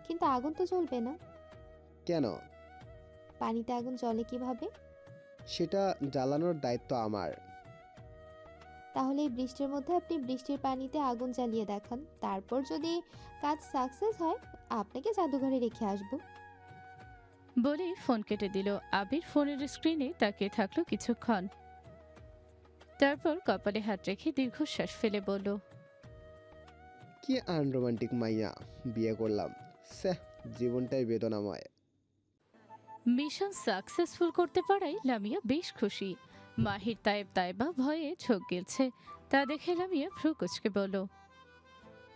কিন্তু আগুন তো জ্বলবে না। কেন? পানিতে আগুন জ্বলে কিভাবে? সেটা জ্বালানোর দায়িত্ব আমার। তাহলে এই বৃষ্টির মধ্যে আপনি বৃষ্টির পানিতে আগুন জ্বালিয়ে দেখান, তারপর যদি কাজ সাকসেস হয় আপনাকে জাদুঘরে রেখে আসবো। বলে ফোন কেটে দিল। আবির ফোনের স্ক্রিনে তাকিয়ে থাকলো কিছুক্ষণ, তারপর কপালে হাত রেখে দীর্ঘশ্বাস ফেলে বলল, কি আনরোমান্টিক মাইয়া বিয়ে করলাম। স্যাহ, জীবনটাই বেদনাময়। মিশন সাকসেসফুল করতে পারায় লামিয়া বেশ খুশি। মাহির তাইবা ভয়ে ঝোঁক গেলছে, তা দেখে লামিয়া ভ্রু কুচকে বলল,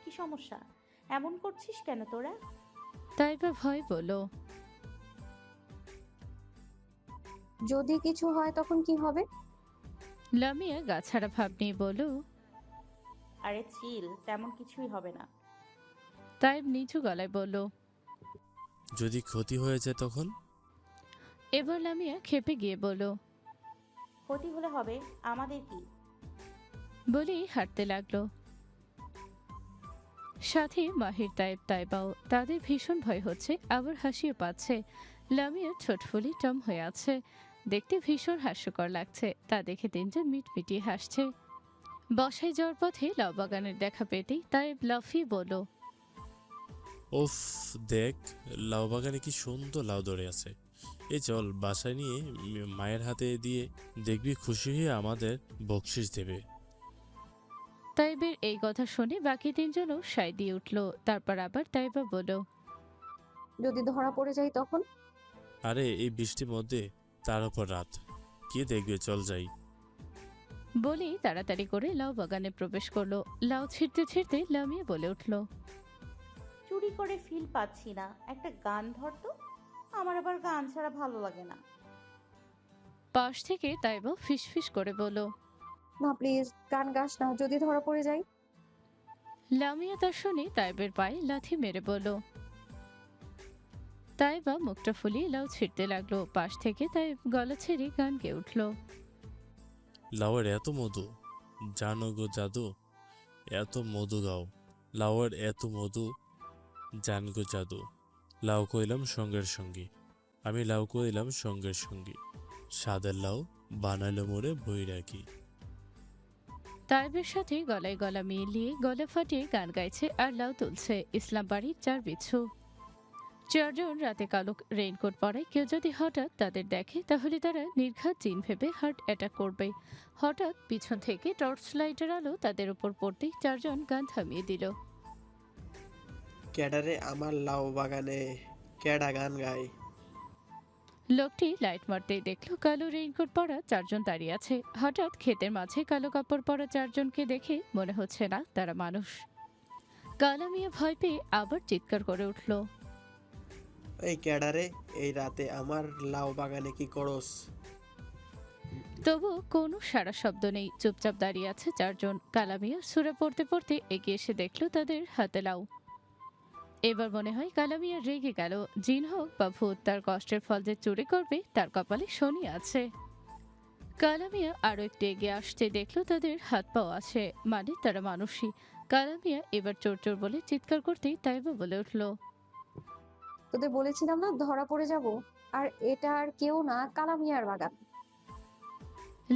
কি সমস্যা? এমন করছিস কেন তোরা? তাইবা ভয় বলল, যদি কিছু হয় তখন কি হবে? লামিয়া গাছাড়া ভাব নিয়ে বলল, আরে চিল, তেমন কিছুই হবে না। তাইব নিচু গলায় বলল। যদি ক্ষতি হয়ে যায় তখন? এবার লামিয়া খেপে গিয়ে বলল, ক্ষতি হলে হবে, আমাদের কি? বলেই হাঁটতে লাগলো। সাথে মাহির তাইবাও। তাদের ভীষণ ভয় হচ্ছে, আবার হাসিও পাচ্ছে। লামিয়া ঠোঁট ফুলি টম হয়ে আছে, দেখতে ভীষণ হাস্যকর লাগছে। তা দেখে তিনজন মিটমিটিয়ে হাসছে। বসায় যাওয়ার পথে লাউ বাগানের দেখা পেতেই তাইব লাফিয়ে বলল, ওফ, দেখ লাউ বাগানে কি সুন্দর লাউ ধরে আছে। এই চল বাসায় নিয়ে মায়ের হাতে দিয়ে দেখবি, খুশি হয়ে আমাদের বকশিস দেবে। তাইবের এই কথা শুনে বাকি তিনজনও সায় দিয়ে উঠল। তারপর আবার তাইবা বলল, যদি ধরা পড়ে যাই তখন? আরে এই বৃষ্টির মধ্যে, তার উপর রাত, কি দেখবে, চল যাই। বলেই তাড়াতাড়ি করে লাউ বাগানে প্রবেশ করলো। লাউ ছিঁড়তে ছিঁড়তে লামিয়ে বলে উঠল, চুরি করে ফিল পাচ্ছি না, একটা গান ধরতো। আমার আবার গান ছাড়া ভালো লাগে না। পাশ থেকে তাইবা ফিসফিস করে বলল। না প্লিজ, গান গাস না, যদি ধরা পড়ে যাই। লামিয়া তা শুনে তাইবের পায়ে লাথি মেরে বলল। তাইবা মুখটা ফুলিয়ে লাউ ছিঁড়তে লাগলো। পাশ থেকে তাই গলা ছেড়ে গান গেয়ে উঠল। লাউয়ের এত মধু, জানো গো জাদু, এত মধু গাও। লাউয়ের এত মধু, জান গো জাদু। লাউ কইলাম সঙ্গের সঙ্গী, আমি লাউ কইলাম সঙ্গের সঙ্গী। সাদের লাউ বানাইলো মোরে বৈরাগী। তাইবের সাথে গলায় গলা মিলিয়ে গলা ফাটিয়ে গান গাইছে আর লাউ তুলছে ইসলাম বাড়ির চার বিচ্ছু। চারজন রাতে কালো রেইনকোট পরে। কেউ যদি হঠাৎ তাদের দেখে তাহলে তারা নির্ঘাত জিন ভেবে হার্ট অ্যাটাক করবে। হঠাৎ পিছন থেকে টর্চ লাইটের আলো তাদের উপর পড়তেই চারজন গান থামিয়ে দিল। ক্যাডারে আমার লাউ বাগানে ক্যাডা গান গায়। লোকটি লাইট মারতেই দেখলো কালো রেইনকোট পরা চারজন দাঁড়িয়ে আছে। হঠাৎ ক্ষেতের মাঝে কালো কাপড় পরা চারজনকে দেখে মনে হচ্ছে না তারা মানুষ। কালা মিয়া ভয় পেয়ে আবার চিৎকার করে উঠল। এই ক্যাডারে, এই রাতে আমার লাউ বাগানে কি করস? তবু কোনো সারা শব্দ নেই। চুপচাপ দাঁড়িয়ে আছে চারজন। কালামিয়া সূরা পড়তে পড়তে এগিয়ে এসে দেখলো তাদের হাতে লাউ। এবার মনে হয় কালামিয়া রেগে গেল। জিন হোক বা ভূত, তার কষ্টের ফল যে চুরি করবে তার কপালে শনি আছে। কালামিয়া আরো একটু এগিয়ে আসতে দেখলো তাদের হাত পাও আছে, মানে তারা মানুষই। কালামিয়া এবার চোর চোর বলে চিৎকার করতেই তাইবা বলে উঠল। তোদের বলেছিলাম না ধরা পড়ে যাব। আর এটা আর কেউ না, কালামিয়ার বাগান।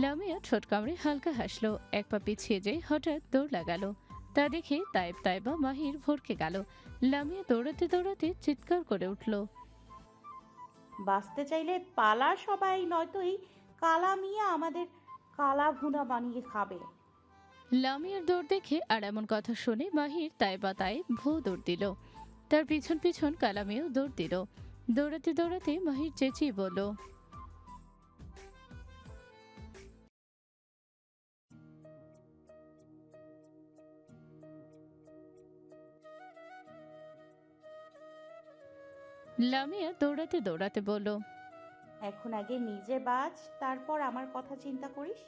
লামিয়া ঠোঁট কামড়ে হালকা হাসলো। এক পা পিছিয়ে যেয়ে হঠাৎ দৌড় লাগালো। তা দেখে তাইবা মাহির ভরকে গেল। লামিয়া দৌড়াতে দৌড়াতে চিৎকার করে উঠল। বাঁচতে চাইলে পালা সবাই, নয়তো এই কালা মিয়া আমাদের কালা ভুনা বানিয়ে খাবে। লামিয়ার দৌড় দেখে আর এমন কথা শুনে মাহির তাইবা ভো দৌড় দিল। তার পিছন পিছন কালামিয়াও দৌড় দিল। দৌড়াতে দৌড়াতে মাহির চেঁচিয়ে বলল, লামিয়া দৌড়াতে দৌড়াতে বলল, এখন আগে নিজে বাঁচ, তারপর আমার কথা চিন্তা করিস।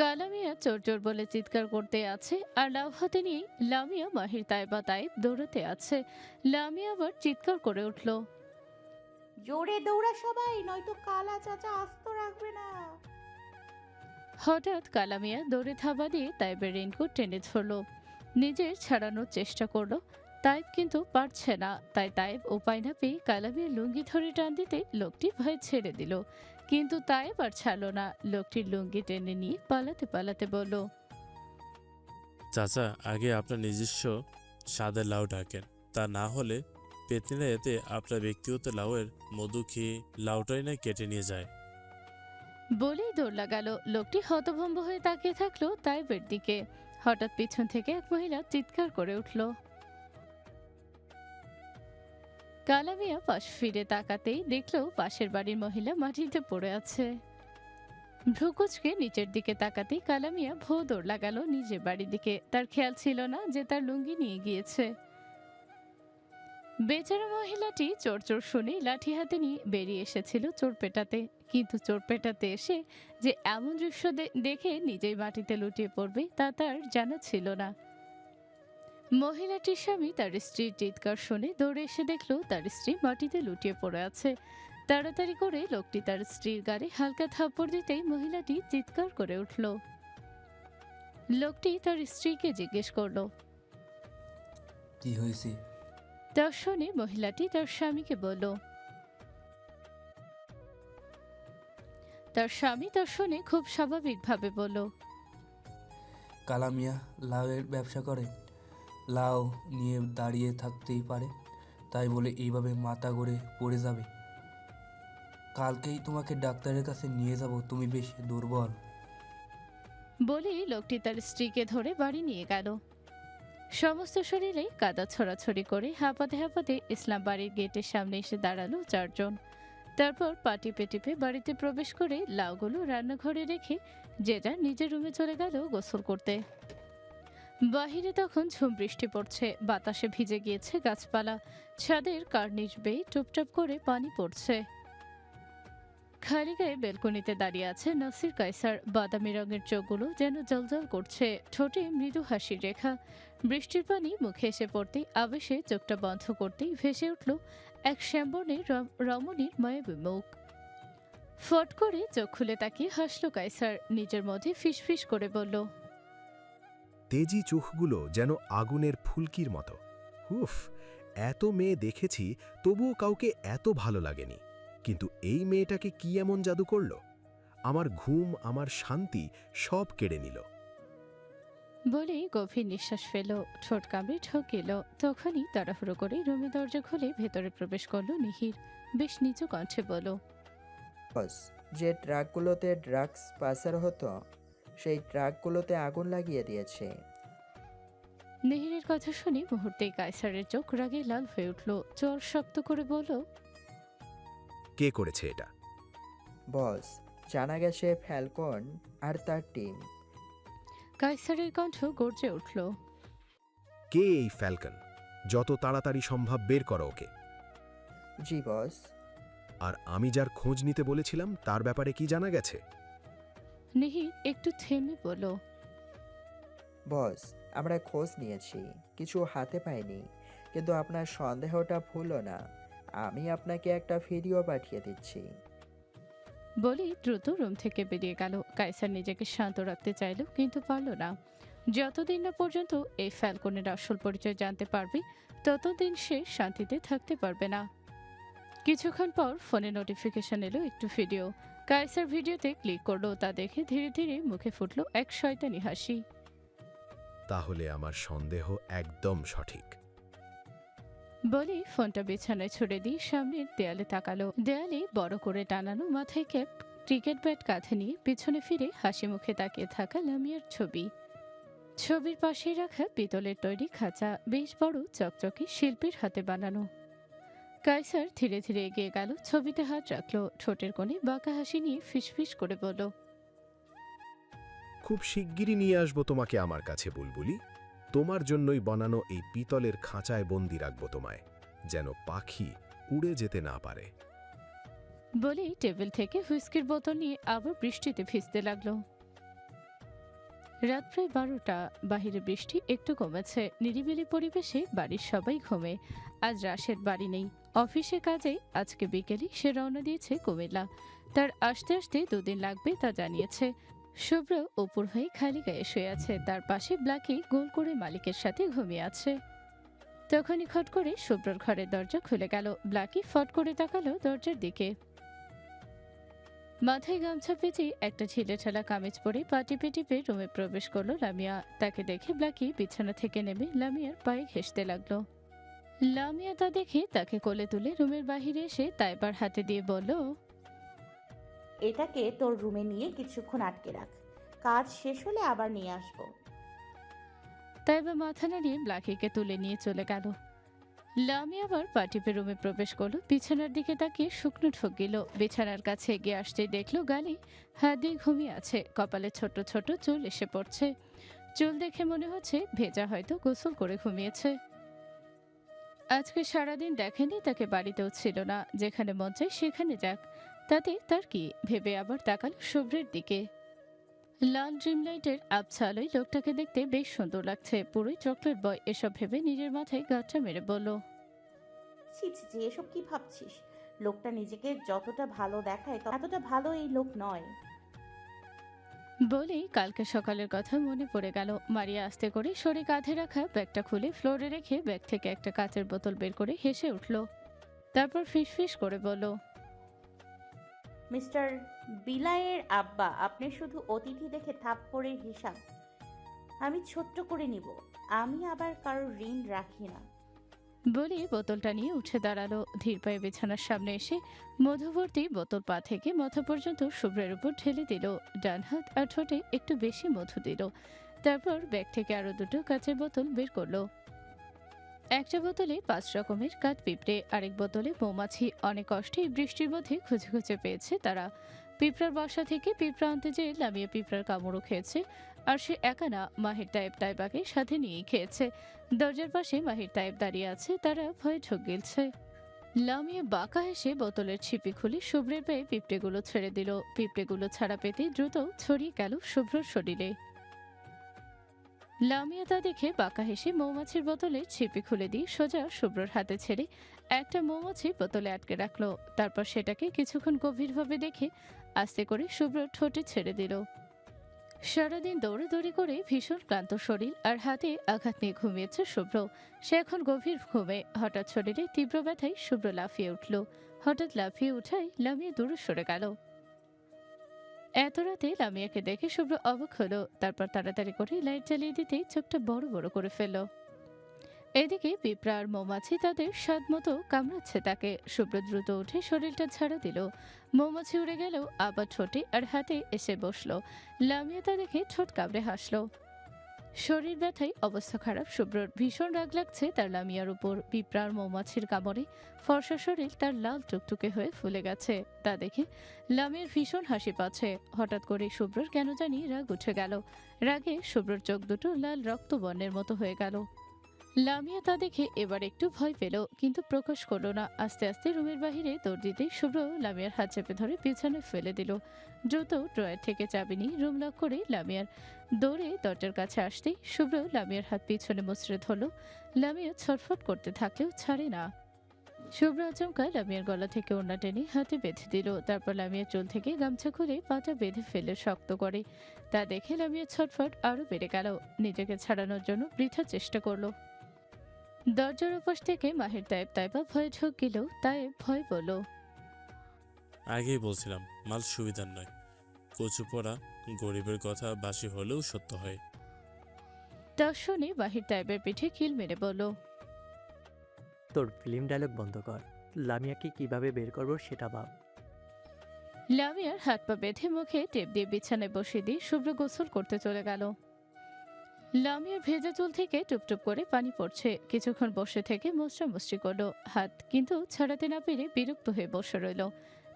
কালামিয়া চোর চোর বলে চিৎকার করতে আছে আর লাউ হাতে নিয়ে লামিয়া মাহির তাইব দৌড়াতে আছে। লামিয়া আবার চিৎকার করে উঠল। জোরে দৌড়া সবাই, নয়তো কালা চাচা আস্ত রাখবে না। হঠাৎ কালামিয়া দৌড়ে থাবা দিয়ে তাইবের রেইনকোট টেনে ধরল। নিজের ছাড়ানোর চেষ্টা করলো। তাইব কিন্তু পারছে না, তাই তাইব উপায় না পেয়ে কালামিয়ার লুঙ্গি ধরে টান দিতে লোকটি ভয় ছেড়ে দিল, কিন্তু তাইব আর ছাড়ল না। লোকটির লুঙ্গি টেনে নিয়ে পালাতে পালাতে বলল, চাচা, আগে আপনার নিজস্ব স্বাদের লাউ ডাকেন, তা না হলে পেতনিরা এতে আপনার ব্যক্তিগত লাউয়ের মধু খেয়ে লাউটাই না কেটে নিয়ে যায়। বলেই দৌড় লাগালো। লোকটি হতভম্ব হয়ে তাকিয়ে থাকলো তাইবের দিকে। হঠাৎ পিছন থেকে এক মহিলা চিৎকার করে উঠল। কালামিয়া পাশ ফিরে তাকাতেই দেখলো পাশের বাড়ির মহিলা মাটিতে পড়ে আছে। ভ্রুকুচকে নিচের দিকে তাকাতেই কালামিয়া ভো দৌড় লাগালো নিজের বাড়ির দিকে। তার খেয়াল ছিল না যে তার লুঙ্গি নিয়ে গিয়েছে। বেচারা মহিলাটি চোর চোর শুনে লাঠি হাতে নিয়ে বেরিয়ে এসেছিল চোর পেটাতে, কিন্তু চোর পেটাতে এসে যে এমন দৃশ্য দেখে নিজেই মাটিতে লুটিয়ে পড়বে তা তার জানা ছিল না। মহিলাটির স্বামী তার স্ত্রীর চিৎকার শুনে দৌড়ে এসে দেখলো তার স্ত্রী মাটিতে লুটিয়ে পড়ে আছে। তাড়াতাড়ি করে লোকটি তার স্ত্রীর গায়ে হালকা থাপ্পড় দিতেই মহিলাটি চিৎকার করে উঠল। লোকটি তার স্ত্রীকে জিজ্ঞেস করলো। কি হয়েছে? তা শুনে মহিলাটি তার স্বামীকে বলল। তার স্বামী তা শুনে খুব স্বাভাবিকভাবে বলল, কালামিয়া লাউয়ের ব্যবসা করে, লাউ নিয়ে দাঁড়িয়ে থাকতেই পারে, তাই বলে এইভাবে মাথা গড়ে পড়ে যাবে? কালকেই তোমাকে ডাক্তারের কাছে নিয়ে যাব, তুমি বেশ দুর্বল। বলেই লোকটি তার স্ত্রীকে ধরে বাড়ি নিয়ে গেল। সমস্ত শরীরে কাদা ছড়াছড়ি করে হাঁপাতে হাঁপাতে ইসলাম বাড়ির গেটের সামনে এসে দাঁড়ালো চারজন। তারপর পা টিপে টিপে বাড়িতে প্রবেশ করে লাউগুলো রান্নাঘরে রেখে যে যার নিজের রুমে চলে গেল গোসল করতে। বাহিরে তখন ঝুম বৃষ্টি পড়ছে, বাতাসে ভিজে গিয়েছে গাছপালা, ছাদের কার্নিশ বেয়ে টুপটাপ করে পানি পড়ছে। খালি গায়ে বেলকনিতে দাঁড়িয়ে আছে নাসির কায়সার। বাদামি রঙের চোখগুলো যেন জলজল করছে, ঠোঁটে মৃদু হাসির রেখা। বৃষ্টির পানি মুখে এসে পড়তেই আবেশে চোখটা বন্ধ করতেই ভেসে উঠল এক শ্যামবর্ণের রমণীর মায়াবী মুখ। ফট করে চোখ খুলে তাকিয়ে হাসলো কায়সার, নিজের মধ্যে ফিসফিস করে বলল, তেজি চোখগুলো যেন আগুনের ফুলকির মতো। উফ, এত মেয়ে দেখেছি, তবুও কাউকে এত ভালো লাগেনি, কিন্তু এই মেয়েটাকে কি এমন জাদু করল? আমার ঘুম, আমার শান্তি সব কেড়ে নিল। বলেই গভীর নিঃশ্বাস ফেল, ঠোঁট কামড়ে ঠকিল। তখনই তাড়াহুড়ো করে রুমে দরজা খুলে ভেতরে প্রবেশ করলো মিহির। বেশ নিচু কণ্ঠে বলল, বস, যে ট্রাকগুলোতে ড্রাগস পাচার হতো সেই ট্রাকগুলোতে আগুন লাগিয়ে দিয়েছে। মিহিরের কথা শুনে মুহূর্তেই কায়সারের চোখ রাগে লাল হয়ে উঠল। চোর শক্ত করে বলল, কে করেছে এটা? বস, জানা গেছে ফ্যালকন আর তার টিম। কায়সারের কণ্ঠ গর্জে উঠল, কে এই ফ্যালকন? যত তাড়াতাড়ি সম্ভব বের করো ওকে। জি বস। আর আমি যার খোঁজ নিতে বলেছিলাম তার ব্যাপারে কি জানা গেছে? মিহির একটু থেমে বলল, বস, আমরা খোঁজ নিয়েছি, কিছু হাতে পাইনি, কিন্তু আপনার সন্দেহটা ভুলো না। আমি আপনাকে একটা ভিডিও পাঠিয়ে দিচ্ছি। বলেই দ্রুত রুম থেকে বেরিয়ে গেল। কায়সার নিজেকে শান্ত রাখতে চাইল, কিন্তু পারল না। যতদিন না পর্যন্ত এই ফ্যালকনের আসল পরিচয় জানতে পারবে ততদিন সে শান্তিতে থাকতে পারবে না। কিছুক্ষণ পর ফোনে নোটিফিকেশন এলো একটু ভিডিও। কায়সার ভিডিওতে ক্লিক করলো, তা দেখে ধীরে ধীরে মুখে ফুটলো এক শয়তানি হাসি। তাহলে আমার সন্দেহ একদম সঠিক। বলে ফোনটা বিছানায় ছুড়ে দিয়ে সামনের দেয়ালে তাকালো। দেয়ালে বড় করে টানানো মাথায় ক্যাপ, ক্রিকেট ব্যাট কাঁধে নিয়ে পিছনে ফিরে হাসি মুখে তাকিয়ে থাকা লামিয়ার ছবি। ছবির পাশে রাখা পিতলের তৈরি খাঁচা, বেশ বড় চকচকে শিল্পীর হাতে বানানো। কায়সার ধীরে ধীরে এগিয়ে গেল, ছবিতে হাত রাখলো, ঠোঁটের কোণে বাঁকা হাসি নিয়ে ফিসফিস করে বলল, খুব শিগগিরই নিয়ে আসবো তোমাকে আমার কাছে বুলবুলি। তোমার জন্যই বানানো এই পিতলের খাঁচায় বন্দি রাখবো তোমায়, যেন পাখি উড়ে যেতে না পারে। বলেই টেবিল থেকে হুইস্কির বোতল নিয়ে আবার বৃষ্টিতে ভিজতে লাগলো। রাত প্রায় 12টা। বাহিরে বৃষ্টি একটু কমেছে। নিরিবিলি পরিবেশে বাড়ির সবাই ঘুমে। আজ রাশেদ বাড়ি নেই, অফিসে কাজে। আজকে বিকেলে সে রওনা দিয়েছে কুমিল্লা। তার আসতে আসতে 2 দিন লাগবে তা জানিয়েছে। শুভ্র উপর হয়ে খালি গায়ে শুয়ে আছে, তার পাশে ব্ল্যাকি গোল করে মালিকের সাথে ঘুমিয়ে আছে। তখনই খট করে শুভ্রর ঘরের দরজা খুলে গেল। ব্ল্যাকি ফট করে তাকালো দরজার দিকে। মাথায় গামছা পেঁচিয়ে একটা ঢিলেঢালা কামিজ পরে পা টিপে টিপে রুমে প্রবেশ করলো লামিয়া। তাকে দেখে ব্ল্যাকি বিছানা থেকে নেমে লামিয়ার পায়ে ঘেঁষতে লাগলো। লামিয়া তা দেখে তাকে কোলে তুলে রুমের বাহিরে এসে তাইবার হাতে দিয়ে বলল, এটাকে তোর রুমে নিয়ে কিছুক্ষণ আটকে রাখ, কাজ শেষ হলে আবার নিয়ে আসবো। তাইবা মাথা নাড়িয়ে ব্ল্যাকিকে তুলে নিয়ে চলে গেল। লামিয়া আবার পা টিপে রুমে প্রবেশ করলো। বিছানার দিকে তাকিয়ে শুকনো ঢোক গেল। বিছানার কাছে এগিয়ে আসতেই দেখলো গালি হাত দিয়ে ঘুমিয়ে আছে। কপালে ছোট ছোট চুল এসে পড়ছে। চুল দেখে মনে হচ্ছে ভেজা, হয়তো গোসল করে ঘুমিয়েছে। আজকে সারাদিন দেখেনি, তাকে বাড়িতেও ছিল না। যেখানে মন চায় সেখানে যাক, তাতে তার কি, ভেবে আবার তাকালো শুভ্রের দিকে। লাল ড্রিম লাইটের আবছা আলোয় লোকটাকে দেখতে বেশ সুন্দর লাগছে, পুরোই চকলেট বয়। এসব ভেবে নিজের মাথায় গাঁটটা মেরে বলল, ছি ছি ছি, এসব কি ভাবছিস? লোকটা নিজেকে যতটা ভালো দেখায় এতটা ভালো এই লোক নয়। বলেই কালকে সকালের কথা মনে পড়ে গেল। মারিয়া আস্তে করে সরে কাঁধে রাখা ব্যাগটা খুলে ফ্লোরে রেখে ব্যাগ থেকে একটা কাচের বোতল বের করে হেসে উঠল। তারপর ফিসফিস করে বলল, মিস্টার বিলায়ের আব্বা, আপনি শুধু অতিথি দেখে থাপ্পড়ের হিসাব আমি ছোট্ট করে নিব। আমি আবার কারোর ঋণ রাখি না। বলে বোতলটা নিয়ে উঠে দাঁড়ালো। ধীর পায়ে বিছানার সামনে এসে মধুবর্তী বোতল পা থেকে মাথা পর্যন্ত শুভ্রের উপর ঢেলে দিল। ডান হাত আর ঠোঁটে একটু বেশি মধু দিল। তারপর ব্যাগ থেকে আরো দুটো কাচের বোতল বের করলো। একটা বোতলে 5 রকমের কাঠ পিঁপড়ে, আরেক বোতলে মৌমাছি। অনেক কষ্টে বৃষ্টির মধ্যে খুঁজে খুঁজে পেয়েছে তারা। পিঁপড়ার বাসা থেকে পিঁপড়া আনতে যেয়ে লামিয়া পিঁপড়ার কামড়ও খেয়েছে। আর সে একা না, মাহির তাইবাকে সাথে নিয়েই খেয়েছে। দরজার পাশে মাহির তাইব দাঁড়িয়ে আছে, তারা ভয়ে ঢোক গিলছে। লামিয়া বাঁকা হেসে বোতলের ছিপি খুলে শুভ্রের পায়ে পিঁপড়েগুলো ছেড়ে দিল। পিঁপড়েগুলো ছাড়া পেতে দ্রুত ছড়িয়ে গেল শুভ্রর শরীরে। লামিয়া তা দেখে বাঁকা হেসে মৌমাছির বোতলের ছিপি খুলে দিয়ে সোজা শুভ্রর হাতে ছেড়ে একটা মৌমাছি বোতলে আটকে রাখলো। তারপর সেটাকে কিছুক্ষণ গভীরভাবে দেখে আস্তে করে শুভ্রর ঠোঁটে ছেড়ে দিল। সারাদিন দৌড়াদৌড়ি করে ভীষণ ক্লান্ত শরীর আর হাতে আঘাত নিয়ে ঘুমিয়েছে শুভ্র। সে এখন গভীর ঘুমে। হঠাৎ শরীরে তীব্র ব্যথায় শুভ্র লাফিয়ে উঠল। হঠাৎ লাফিয়ে উঠায় লামিয়া দূরে সরে গেল। এত রাতে লামিয়াকে দেখে শুভ্র অবাক হলো। তারপর তাড়াতাড়ি করে লাইট জ্বালিয়ে দিতেই চোখটা বড় বড় করে ফেলল। এদিকে পিঁপড়া আর মৌমাছি তাদের স্বাদ মতো কামড়াচ্ছে তাকে। শুভ্র দ্রুত উঠে শরীরটা ঝাড়া দিল। মৌমাছি উড়ে গেল আবার ঠোঁটে আর হাতে এসে বসলো। লামিয়া তা দেখে ঠোঁট কামড়ে হাসলো। শরীর ব্যথায় অবস্থা খারাপ শুভ্রর। ভীষণ রাগ লাগছে তার লামিয়ার উপর। পিঁপড়ার মৌমাছির কামড়ে ফর্সা শরীর তার লাল টুকটুকে হয়ে ফুলে গেছে। তা দেখে লামিয়ার ভীষণ হাসি পাচ্ছে। হঠাৎ করে শুভ্রর কেন জানি রাগ উঠে গেল। রাগে শুভ্রর চোখ দুটো লাল রক্তবর্ণের মতো হয়ে গেল। লামিয়া তা দেখে এবার একটু ভয় পেল, কিন্তু প্রকাশ করলো না। আস্তে আস্তে রুমের বাহিরে দৌড় দিতেই শুভ্র লামিয়ার হাত চেপে ধরে পিছনে ফেলে দিল। দ্রুত ড্রয়ার থেকে চাবি নিয়ে রুম লক করে লামিয়ার দৌড়ে দরজার কাছে আসতেই শুভ্র লামিয়ার হাত পিছনে মুচড়ে ধরল। লামিয়া ছটফট করতে থাকলেও ছাড়ে না। শুভ্র আচমকা লামিয়ার গলা থেকে ওড়না টেনে হাতে বেঁধে দিল। তারপর লামিয়ার চুল থেকে গামছা খুলে পাটা বেঁধে ফেলে শক্ত করে। তা দেখে লামিয়ার ছটফট আরো বেড়ে গেল। নিজেকে ছাড়ানোর জন্য বৃথা চেষ্টা করলো। দরজার ওপাশ থেকে মাহির তাইবা ভয়ে ঢোক গেল। তাইব ভয় বলল, আগেই বলছিলাম মাল সুবিধার নয়। কচু পড়া গরিবের কথা বাসি হলেও সত্য হয়। তা শুনে মাহির তাইবের পিঠে কিল মেরে বলল, তোর ফিল্ম ডায়লগ বন্ধ কর। লামিয়াকে কিভাবে বের করবো সেটা ভাব। লামিয়ার হাত পা বেঁধে মুখে টেপ দিয়ে বিছানায় বসিয়ে দিয়ে শুভ্র গোসল করতে চলে গেল। লামিয়ার ভেজা চুল থেকে টুপটুপ করে পানি পড়ছে। কিছুক্ষণ বসে থেকে মোচড়ামুচড়ি করলো হাত, কিন্তু ছাড়াতে না পেরে বিরক্ত হয়ে বসে রইল।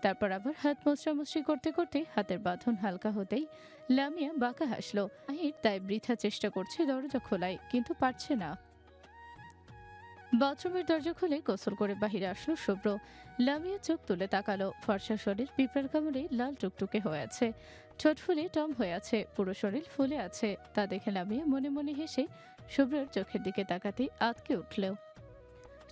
তারপর আবার হাত মোচড়ামুচড়ি করতে করতে হাতের বাঁধন হালকা হতেই লামিয়া বাঁকা হাসলো। মাহির তাই বৃথা চেষ্টা করছে দরজা খোলায়, কিন্তু পারছে না। বাথরুমের দরজা খুলে গোসল করে বাহিরে আসলো শুভ্র। লামিয়া চোখ তুলে তাকালো। ফর্সা শরীর পিঁপড়ার কামড়ে লাল টুকটুকে হয়ে আছে। ঠোঁট ফুলে টম হয়ে আছে, পুরো শরীর ফুলে আছে। তা দেখে লামিয়া মনে মনে হেসে শুভ্রর চোখের দিকে তাকাতে আটকে উঠল।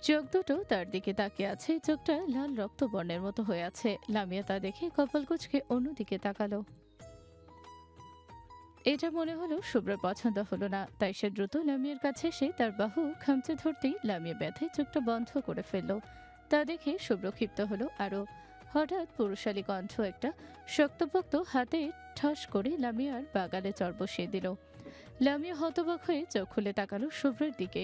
চোখ দুটো তার দিকে তাকিয়ে আছে, চোখটা লাল রক্তবর্ণের মতো হয়ে আছে। লামিয়া তা দেখে কপাল কুঁচকে অন্যদিকে তাকালো। এটা মনে হলো শুভ্রের পছন্দ হলো না, তাই সে দ্রুত লামিয়ার কাছে এসে তার বাহু খামচে ধরতেই লামিয়া ব্যথায় চোখটা বন্ধ করে ফেলল। তা দেখে শুভ্র ক্ষিপ্ত হলো আরও। হঠাৎ পুরুষালী কণ্ঠ একটা শক্তপোক্ত হাতে ঠাস করে লামিয়ার বাগালে চর বসিয়ে দিল। লামিয়া হতবাক হয়ে চোখ খুলে তাকালো শুভ্রের দিকে।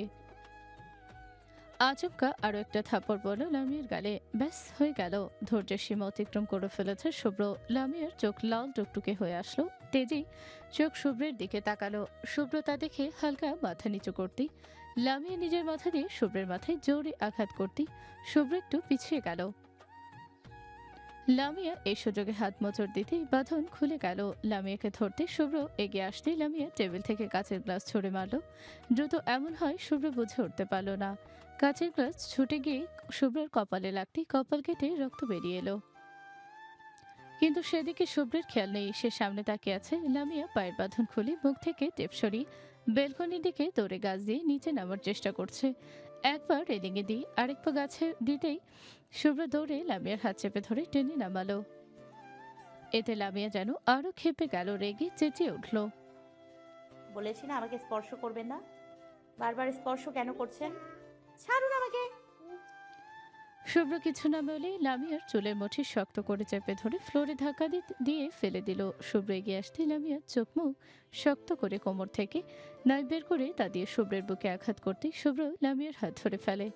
আচমকা আরো একটা থাপ্পড় পড়ল লামিয়ার গালে। ব্যাস হয়ে গেল, ধৈর্যের সীমা অতিক্রম করে ফেলেছে শুভ্র। লামিয়ার চোখ লাল টুকটুকে হয়ে আসলো। তেজি চোখ শুভ্রের দিকে তাকালো। শুভ্র তা দেখে হালকা মাথা নিচু করতেই লামিয়া নিজের মাথা দিয়ে শুভ্রের মাথায় জোরে আঘাত করতেই শুভ্র একটু পিছিয়ে গেল। লামিয়া এই সুযোগে হাত মোচড় দিতেই বাঁধন খুলে গেল। লামিয়াকে ধরতে শুভ্র এগিয়ে আসতেই লামিয়া টেবিল থেকে কাঁচের গ্লাস ছুঁড়ে মারল। দ্রুত এমন হয় শুভ্র বুঝে উঠতে পারল না। কাঁচের গ্লাস ছুটে গিয়ে শুভ্রের কপালে লাগতেই কপাল কেটে রক্ত বেরিয়ে এলো। কিন্তু সেদিকে শুভ্রের খেয়াল নেই, সে সামনে তাকিয়ে আছে। লামিয়া পায়ের বাঁধন খুলে মুখ থেকে টেপ সরিয়ে বেলকনির দিকে দৌড়ে গাছ দিয়ে নিচে নামার চেষ্টা করছে। একবার রেলিংয়ে দিয়ে আরেক পা গাছে দিতেই শুভ্র দৌড়ে লামিয়ার হাত চেপে ধরে টেনে নামালো। এতে লামিয়া যেন আরো ক্ষেপে গেল, রেগে চেঁচিয়ে উঠল। বলেছি না আমাকে স্পর্শ করবেন না, বারবার স্পর্শ কেন করছেন? ছাড়ুন আমাকে। শুভ্র কিছু না বলেই লামিয়ার চুলের মুঠি শক্ত করে চেপে ধরে ফ্লোরে ধাক্কা দিয়ে ফেলে দিল। শুভ্র এগিয়ে আসতে লামিয়ার চোখ মুখ শক্ত করে কোমর থেকে নাইফ বের করে তা দিয়ে শুভ্রের বুকে আঘাত করতে শুভ্র লামিয়ার হাত ধরে ফেলে।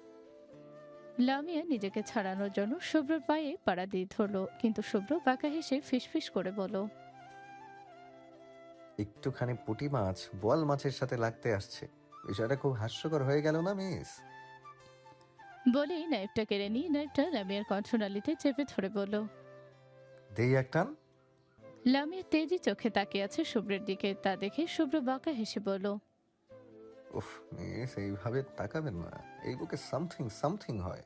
লামিয়া নিজেকে ছাড়ানোর জন্য শুভ্রর পায়ে পাড়া দিয়ে ধরল, কিন্তু শুভ্র বাঁকা হেসে ফিসফিস করে বলল, একটুখানি পুঁটি মাছ বোয়াল মাছের সাথে লাগতে আসছে, বিষয়টা খুব হাস্যকর হয়ে গেল না মিস? বলেই নাইফটা কেড়ে নিয়ে নাইফটা লামিয়ার কণ্ঠনালীতে চেপে ধরে বলল। দেই একটান। লামিয়া তেজি চোখে তাকিয়ে আছে শুভ্রের দিকে, তা দেখে শুভ্র বাঁকা হেসে বলল, উফ মিস, এইভাবে তাকাবেন না, এই বুকে সামথিং সামথিং হয়।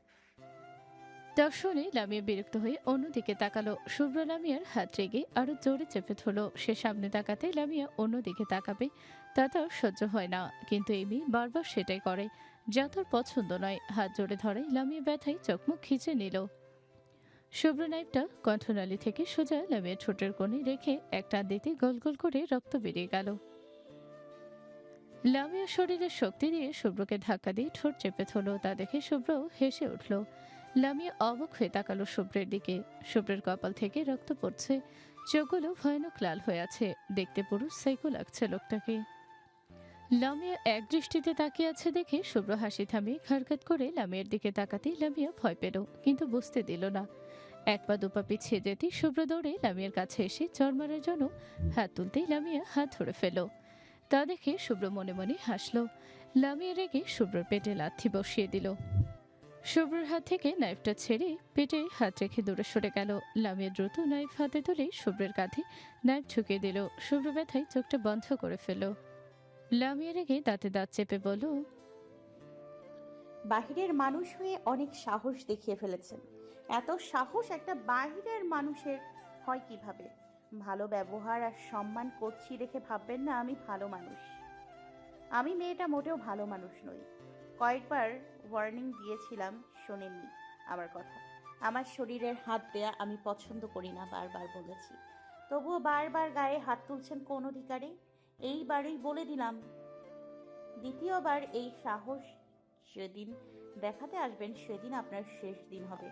তা শুনে লামিয়া বিরক্ত হয়ে অন্যদিকে তাকালো। শুভ্র লামিয়ার হাত রেগে আরো জোরে চেপে ধরলো। সে সামনে তাকাতে লামিয়া অন্যদিকে তাকাবে, তা তার সহ্য হয় না, কিন্তু এই মেয়ে বারবার সেটাই করে, যা তার পছন্দ নয়। হাত জোরে ধরে লামিয়া ব্যথায় চোখমুখ খিচে নিল। শুভ্র নাইফটা কণ্ঠনালী থেকে সোজা লামিয়া ঠোঁটের কোণে রেখে একটা দিতে গোল গোল করে রক্ত বেরিয়ে গেল। লামিয়া শরীরের শক্তি দিয়ে শুভ্রকে ধাক্কা দিয়ে ঠোঁট চেপে ধরল, তা দেখে শুভ্র হেসে উঠল। লামিয়া অবাক হয়ে তাকালো শুভ্রের দিকে। শুভ্রের কপাল থেকে রক্ত পড়ছে, চোখগুলো ভয়ানক লাল হয়ে আছে, দেখতে পুরো সাইকো লাগছে লোকটাকে। লামিয়া এক দৃষ্টিতে তাকিয়ে আছে দেখে শুভ্র হাসি থামিয়ে ঘাড়ঘাট করে লামিয়ার দিকে তাকাতেই লামিয়া ভয় পেল, কিন্তু বুঝতে দিল না। এক পা দুপা পিছিয়ে যেতেই শুভ্র দৌড়ে লামিয়ার কাছে এসে চর মারার জন্য হাত তুলতেই লামিয়া হাত ধরে ফেল। তা দেখে শুভ্র মনে মনে হাসল। লামিয়া রেগে শুভ্রর পেটে লাথি বসিয়ে দিল। শুভ্রের হাত থেকে নাইফটা ছেড়ে পেটে হাত রেখে দূরে সরে গেল। লামিয়া দ্রুত নাইফ হাতে তুলে শুভ্রের কাঁধে নাইফ ঝুঁকিয়ে দিল। শুভ্র ব্যথায় চোখটা বন্ধ করে ফেল। লামিয়া রেগে দাঁতে দাঁত চেপে বলল, বাহিরের মানুষ হয়ে অনেক সাহস দেখিয়ে ফেলেছেন। এত সাহস একটা বাহিরের মানুষের হয় কিভাবে? ভালো ব্যবহার আর সম্মান করছি দেখে ভাববেন না আমি ভালো মানুষ। আমি মেয়েটা মোটেও ভালো মানুষ নই। কয়েকবার ওয়ার্নিং দিয়েছিলাম, শোনেননি আমার কথা। আমার শরীরের হাত দেয়া আমি পছন্দ করি না, বারবার বলেছি, তবুও বারবার গায়ে হাত তুলছেন কোন অধিকারে? এইবারই বলে দিলাম, দ্বিতীয়বার এই সাহস যেদিন দেখাতে আসবেন সেদিন আপনার শেষ দিন হবে।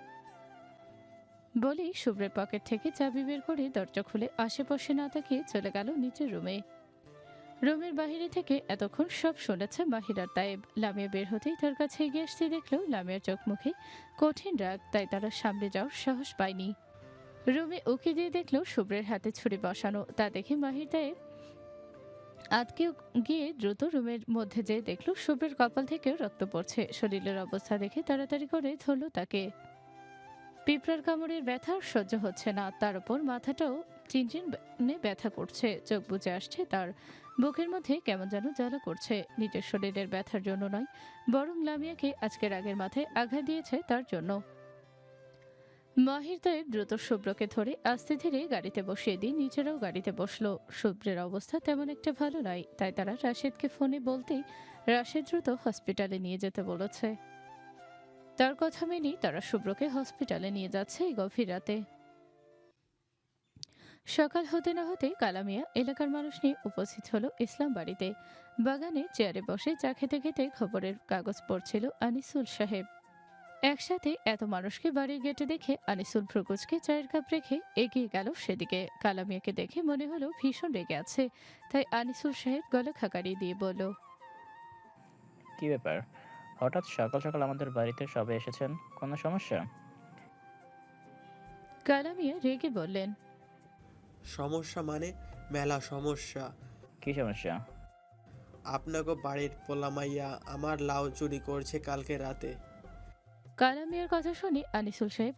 বলেই শুভ্রের পকেট থেকে চাবি বের করে দরজা খুলে আশেপাশে না তাকিয়ে চলে গেল নিচের রুমে। রুমের বাহিরে থেকে এতক্ষণ সব শুনেছে মাহিরার তায়েব। লামিয়া বের হতেই তার কাছে এগিয়ে আসতে দেখলো লামিয়ার চোখ মুখে কঠিন রাগ, তাই তারা সামনে যাওয়ার সাহস পায়নি। রুমে উকি দিয়ে দেখলো শুভ্রের হাতে ছুরি বসানো, তা দেখে মাহির তায়েব আটকে গিয়ে দ্রুত রুমের মধ্যে যেয়ে দেখলো শুভ্রের কপাল থেকেও রক্ত পড়ছে। শরীরের অবস্থা দেখে তাড়াতাড়ি করে ধরল তাকে। পিঁপড়ার কামড়ের ব্যথা সহ্য হচ্ছে না, তার উপর মাথাটাও চিনচিনে ব্যথা করছে। চোখ বুজে আসছে তার, বুকের মধ্যে কেমন যেন জ্বালা করছে। নিজের শরীরের ব্যথার জন্য নয়, বরং লামিয়াকে আজকে রাগের মাথায় আঘাত দিয়েছে তার জন্য। মাহির তায়েব দ্রুত শুভ্রকে ধরে আস্তে ধীরে গাড়িতে বসিয়ে দিয়ে নিজেরাও গাড়িতে বসলো। শুভ্রের অবস্থা তেমন একটা ভালো নয়, তাই তারা রাশেদকে ফোনে বলতেই রাশেদ দ্রুত হসপিটালে নিয়ে যেতে বলেছে। তার কথা মেনেই তারা শুভ্রকে হসপিটালে নিয়ে যাচ্ছে এই গভীর রাতে। সকাল হতে না হতে কালামিয়া এলাকার মানুষ নিয়ে উপস্থিত হলো ইসলাম বাড়িতে। বাগানে চেয়ারে বসে চা খেতে খেতে খবরের কাগজ পড়ছিল আনিসুল সাহেব। একসাথে এত মানুষকে বাড়ির গেটে দেখে আনিসুল ভ্রুকুচকে চায়ের কাপ রেখে এগিয়ে গেল সেদিকে। কালামিয়াকে দেখে মনে হলো ভীষণ রেগে আছে, তাই আনিসুল সাহেব গলা খাকারি দিয়ে বলল, কি ব্যাপার, হঠাৎ সকাল সকাল আমাদের বাড়িতে সবাই এসেছেন, কোনো সমস্যা? কালামিয়া রেগে বললেন, সমস্যা মানে মেলা সমস্যা। কি সমস্যা? আপনাকে বাড়ির পোলামাইয়া আমার লাউ চুরি করছে কালকে রাতে। কালামিয়ার কথা শুনে আনিসুল সাহেব